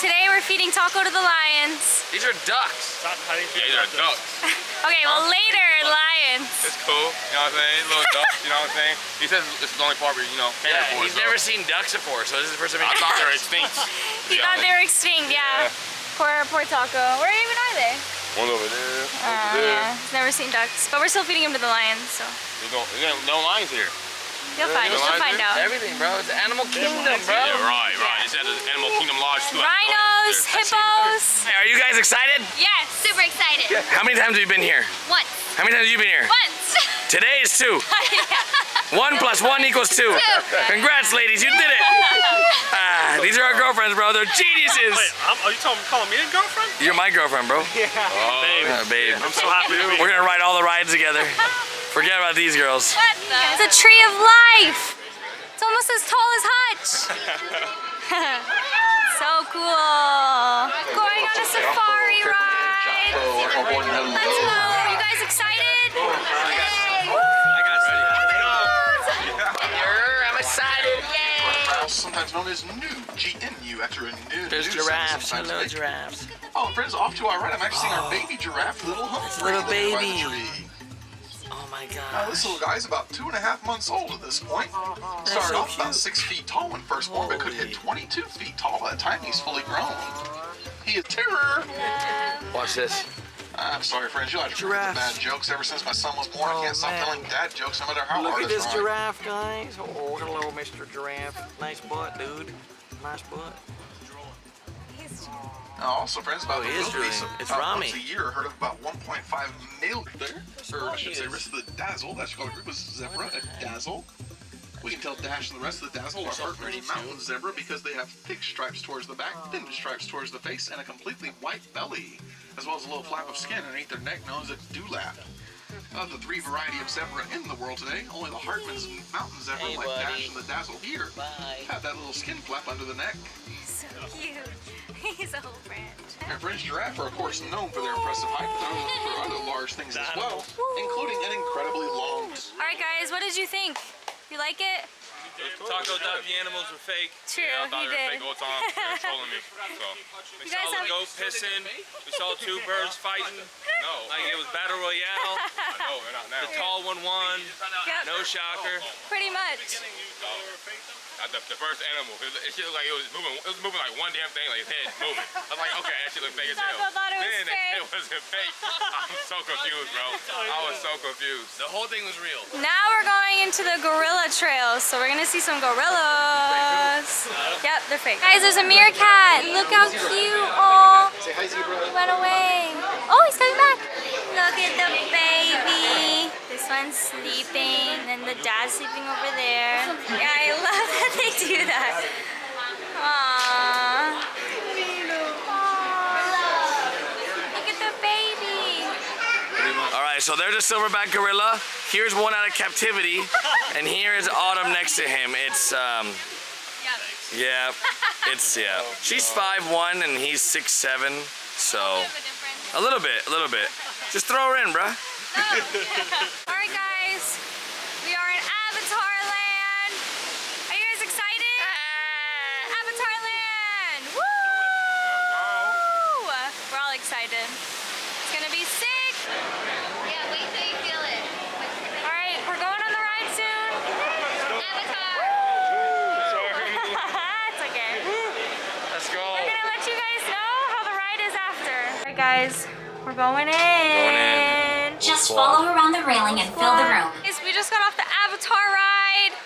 today we're feeding Taco to the lions. These are ducks. How do you Yeah, these are ducks. Okay, well later, lions. It's cool, you know what I'm saying? Little ducks, you know what I'm saying? He says this is the only part where, you know, Yeah, he's never seen ducks before, so this is the first time I thought they were extinct. He thought they were extinct, yeah. Poor Taco. Where even are they? One over there, over there. Yeah, he's never seen ducks, but we're still feeding him to the lions, so. There's no lions here. You'll find it. You'll find out. Everything, bro. It's Animal Kingdom, bro. Yeah, right. It's at the Animal Kingdom Lodge too. Rhinos, hippos. Hey, are you guys excited? Yes, super excited. How many times have you been here? Once. How many times have you been here? Once. Today is 2. 1 + 1 = 2. Congrats, ladies, you did it. These are our girlfriends, bro. They're geniuses. Wait, are you calling me a girlfriend? You're my girlfriend, bro. Yeah. Babe. I'm so happy to be We're gonna ride all the rides together. Forget about these girls. It's a tree of life. It's almost as tall as Hutch. So cool. Going on a safari ride. Let's go. You guys excited? I'm excited. Sometimes known as new, GNU, after a new. There's giraffes. Hello, giraffes. Oh, friends, off to our right, I'm actually seeing our baby giraffe, Little Humphrey. Little there by the baby. tree. Oh my Now, God. this little guy's about 2.5 months old at this point. Started so off about cute. 6 feet tall when first born, but could hit 22 feet tall by the time he's fully grown. He is terror. Watch this. I'm sorry, friends, you'll have to forget the bad jokes. Ever since my son was born, I can't stop telling dad jokes no matter how Look hard at I this try. giraffe, guys. Oh, hello, Mr. Giraffe. Nice butt, dude. Nice butt. Now, also, friends, about the he is wildebeest, drooling. It's about Rami. once a year, heard of about 1.5 million there. Or I should say, rest of the dazzle. That's called a group of zebra, a dazzle. We can tell Dash and the rest of the dazzle are Hartman's mountain zebra because they have thick stripes towards the back, thin stripes towards the face, and a completely white belly, as well as a little flap of skin underneath their neck known as a dewlap. Of the 3 variety of zebra in the world today, only the Hartman's mountain zebra, like Dash and the dazzle here, have that little skin flap under the neck. So cute. He's a whole branch. And French giraffe are, of course, known for their impressive height, but they're known for other large things as well, including an incredibly long. All right, guys, what did you think? You like it? Taco thought the animals were fake. True, Yeah, I thought he they were did. fake all the time. They were trolling me. So we guys saw the have- goat pissing. We saw 2 birds fighting. No, like it was battle royale. I know, they're not now. The tall one won. Yep. No shocker. Pretty much. The first animal, it shit looked like it was moving. It was moving like one damn thing, like his head moving. I was like, okay, that shit looked fake as hell. Taco thought it was Then fake. it wasn't fake. I'm so confused, bro. I was so confused. The whole thing was real. Now we're going into the gorilla trails, so we're gonna see some gorillas. Yep, they're fake. Guys, there's a meerkat. Look how cute. Oh, he went away. Oh, he's coming back. Look at the baby. This one's sleeping, and the dad's sleeping over there. Yeah, I love that they do that. Aww. Look at the baby. All right, so there's a silverback gorilla. Here's one out of captivity, and here is Autumn next to him. It's yeah, She's 5'1" and he's 6'7", so a little bit. Just throw her in, bruh. Alright guys, we are in Avatar Land. Are you guys excited? Avatar Land! Woo! We're all excited. It's gonna be sick. Yeah, wait till you feel it. Alright, we're going on the ride soon. Avatar. It's okay. Let's go. We're gonna let you guys know how the ride is after. Alright guys, we're going in. Just follow around the railing and fill the room. Guys, we just got off the Avatar ride.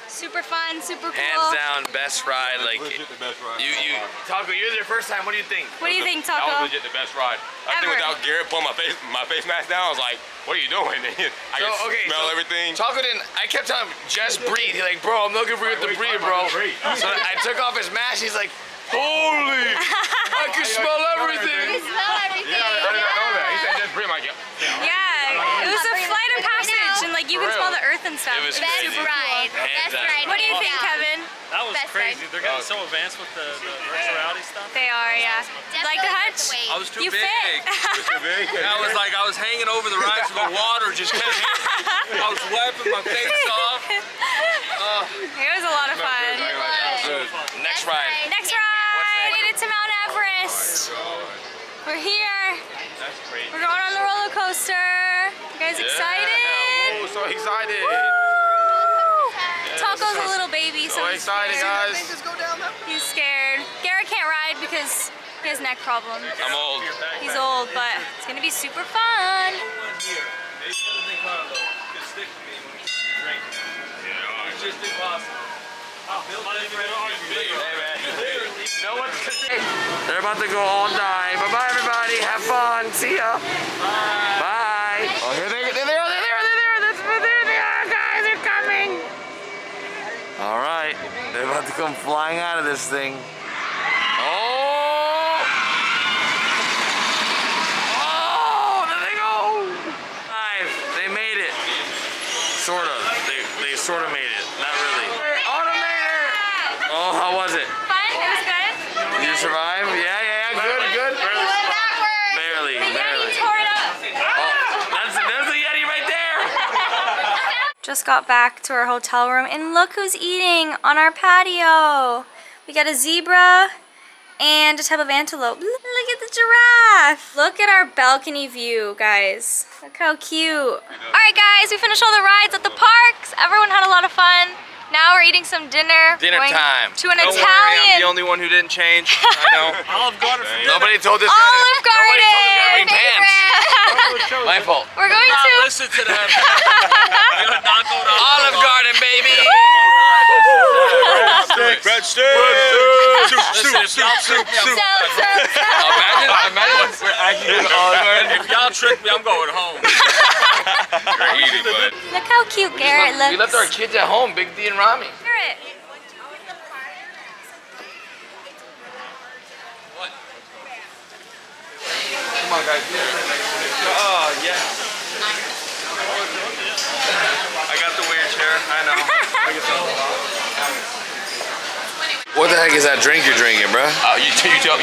Super fun, super cool. Hands down, best ride. Like Legit the best ride. you, Taco, you're there first time. What do you think? What do you think, That Taco? was legit the best ride. I think Ever. without Garrett pulling my face mask down, I was like, what are you doing? I So, could okay, smell so everything. Taco didn't. I kept telling him just breathe. He's like, bro, I'm looking for you to breathe, bro. So I took off his mask. He's like, holy, I can smell everything. Smell everything. Yeah, I did not know that. He said just breathe. I'm like, Yeah, it was a flight of passage, and like you can smell the earth and stuff. It was Best crazy. ride. Hands Best down. ride. What do you hands think, down. Kevin? That was Best crazy. ride. They're getting so advanced with the virtual reality stuff. They are, yeah. Like the Hutch? Definitely I was too You big. fit. Too big. I was like, I was hanging over the ride, so the water just kept hitting me. I was wiping my face off. It was a lot of fun. Next ride. Next ride, it to Mount Everest. We're here. That's crazy. We're going on the roller coaster. You guys excited? Oh, so excited. Woo! Taco's a little baby, so So he's excited, scared. guys. He's scared. Garrett can't ride because he has neck problems. I'm old. He's old, but it's gonna be super fun. Just impossible. They're about to go all die. Bye-bye, everybody. Have fun. See ya. Bye. Oh, here they are. There they are. There they are, guys. They're coming. All right. They're about to come flying out of this thing. Oh! Oh! There they go. They made it. Sort of. They sort of made it. Not really. Automator! Oh, how was it? Fun? It was good? Did you survive? Yeah. Good. Barely. Yeti tore it up. There's the Yeti right there. Just got back to our hotel room and look who's eating on our patio. We got a zebra and a type of antelope. Look at the giraffe. Look at our balcony view, guys. Look how cute. All right, guys, we finished all the rides at the parks. Everyone had a lot of fun. Now we're eating some dinner. Dinner Going time. To an Don't worry, I'm Italian. the only one who didn't change. I know. Olive Garden for dinner. Nobody told this Olive guy. Nobody told this guy to Garden. bring pants. My fault. We're going Not to. listen to them. You're not going to Olive Garden, baby. Breadsticks. Soup. Imagine we're actually doing Olive Garden. If y'all trick me, I'm going home. You're eating, bud. Look how cute Garrett looks. We left our kids at home, Big D and Rami. Garrett. Come on, guys. Oh, yes. I got the wheelchair. I know. What the heck is that drink you're drinking, bro?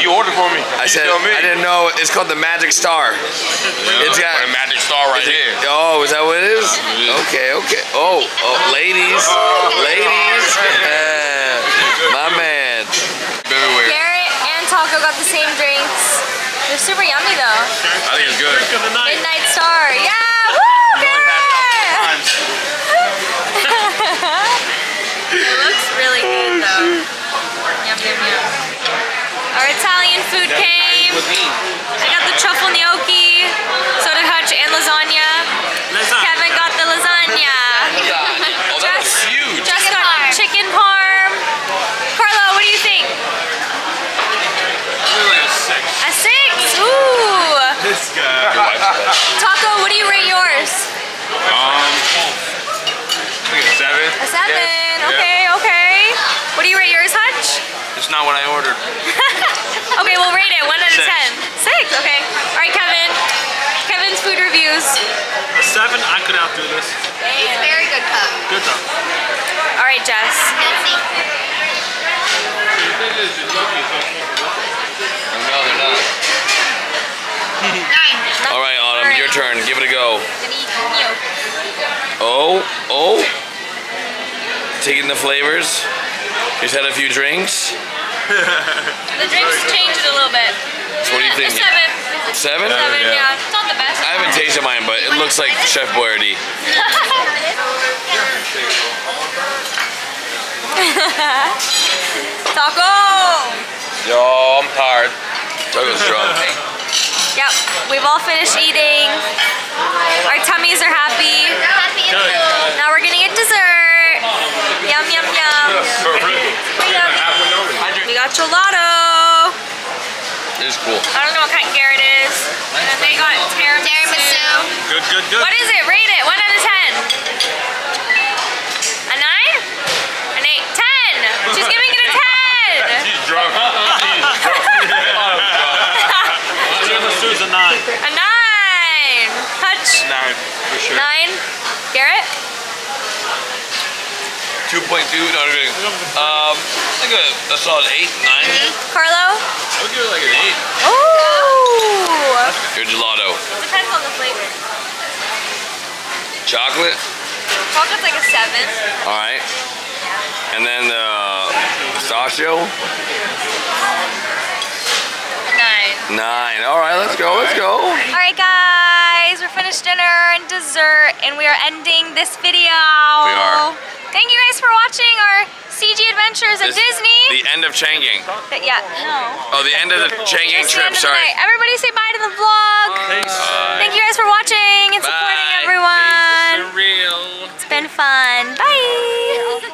You ordered for me. I said, I didn't know. It's called the Magic Star. It's got a magic star right here. Oh, is that what it is? Okay. Oh, ladies. My man. Everywhere. Garrett and Taco got the same drinks. They're super yummy though. I think it's good. Drink of the night. Midnight Star. Yeah! Woo! Garrett! It looks really good though. Yum, yum, yum. Our Italian food came. I got the truffle gnocchi, so did Hutch, and lasagna. Kevin got the lasagna. Oh, that was huge. Just got chicken parm. Carlo, what do you think? A 6? Ooh. This guy. Taco, what do you rate yours? I think it's 7. A 7. Okay. What do you rate yours, Hutch? It's not what I ordered. Okay, we'll rate it 1 out of 6. 10. 6, okay. All right, Kevin. Kevin's food reviews. A 7, I could outdo this. Damn. Very good cup. Good though. All right, Jess. No, they're not. 9. All right, Autumn, your turn. Give it a go. Gonna eat gnocchi. Oh. Taking the flavors. Just had a few drinks. The drinks changed it a little bit. So what do you think? 7. 7? 7, yeah. It's not the best. I haven't tasted mine, but it looks like Chef Boyardee. Taco! Yo, I'm tired. Taco's drunk. Yep, we've all finished eating. Our tummies are happy. Now we're gonna get dessert. Yum, yum, yum. We got gelato. This is cool. I don't know what kind Garrett is. And then they got tiramisu. Good. What is it? Rate it. 1 out of 10. A 9? An 8. 10. She's giving it a 10. He's drunk. Tiramisu's a 9. A 9. Hutch. 9, for sure. 9. Garrett. 2.2. No, I'm kidding. I think a solid 8, 9. Carlo. I would give it like an 8. Ooh. Your gelato. Depends on the flavor. Chocolate. Chocolate's like a 7. All right. And then the pistachio. 9. All right, let's go. Let's go. All right, guys, we're finished dinner and dessert, and we are ending this video. We are. Thank you guys for watching our CG adventures at Disney. The end of Changing. Yeah, no. Oh, the end of the Changing Just the trip. end of the Sorry. night. Everybody say bye to the vlog. Thank you guys for watching and supporting Bye. everyone. Surreal. It's been fun. Bye.